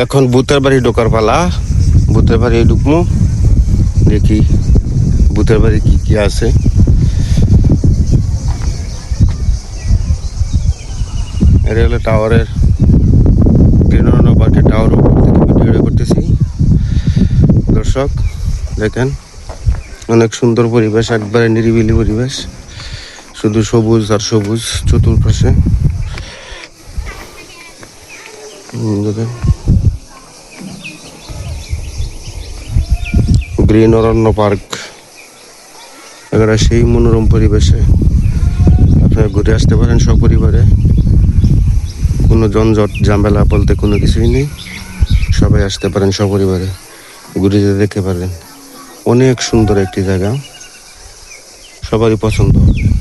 এখন ভূতের বাড়ি ঢোকার পালা। ভূতের বাড়ি ঢুকমু, দেখি ভূতের বাড়ি কি কি আছে। এটা হলো টাওয়ারের গ্রিন পার্কের টাওয়ার উপর থেকে ভিডিওটা করতেছি। দর্শক দেখেন, অনেক সুন্দর পরিবেশ, একবারে নিরিবিলি পরিবেশ, শুধু সবুজ আর সবুজ চতুর্পাশে। দেখেন গ্রিন অরণ্য পার্ক, এখানে সেই মনোরম পরিবেশে আপনারা ঘুরে আসতে পারেন সপরিবারে। কোনো জঞ্জট ঝামেলা বলতে কোনো কিছুই নেই, সবাই আসতে পারেন সপরিবারে, ঘুরে যেতে দেখতে পারেন। অনেক সুন্দর একটি জায়গা, সবারই পছন্দ হবে।